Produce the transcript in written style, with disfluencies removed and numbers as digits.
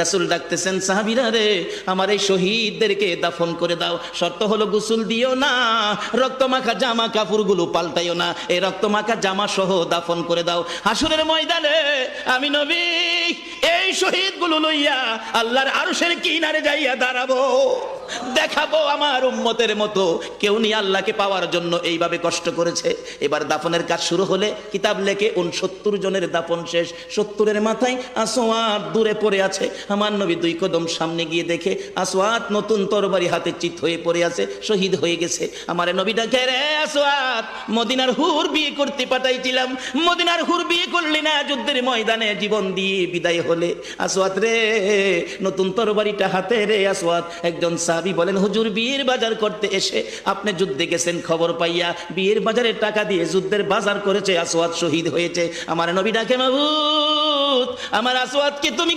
রাসূল ডাকতেছেন, সাহাবীরা রে, আমার এই শহীদদেরকে দাফন করে দাও। শর্ত হলো গোসল দিও না, রক্তমাখা জামা কাপড়গুলো পাল্টাইও না, এই রক্তমাখা জামা সহ দাফন করে দাও। হাসরের ময়দানে আমি নবী এই শহীদগুলো লইয়া আল্লাহর আরশের কিনারে যাইয়া দাঁড়াবো, দেখাবো আমার উম্মতের মতো কেউ নিয়ে আল্লাহকে পাওয়ার জন্য এইভাবে কষ্ট করেছে। এবার দাফনের কাজ শুরু হলে কিতাব লেখে 69 জনের দাফন শেষ। 70-এর মাথায় আসওয়াদ দূরে পড়ে আছে। আমার নবী 2 কদম সামনে গিয়ে দেখে আসওয়াদ নতুন তরবারি হাতে চিত হয়ে পড়ে আছে, শহীদ হয়ে গেছে। আমার নবী ডাকে, রে আসওয়াদ, মদিনার হুর বিয়ে করতে পাঠাইছিলাম, মদিনার হুর বিয়ে করলি না, যুদ্ধের ময়দানে জীবন দিয়ে বিদায় হলে। আসওয়াদ রে, নতুন তরবারিটা হাতে রে। আসওয়াদ একজন সাহাবী বলেন, হুজুর বিয়ের বাজার করতে এসে আপনি যুদ্ধে গেছেন, খবর পাইয়া বিয়ের বাজারে টাকা দিয়ে যুদ্ধের বাজার করেছে, আসওয়াদ শহীদ হয়েছে। আমার নবী ডাকে, মাবুদ, আমার আসওয়াদকে তুমি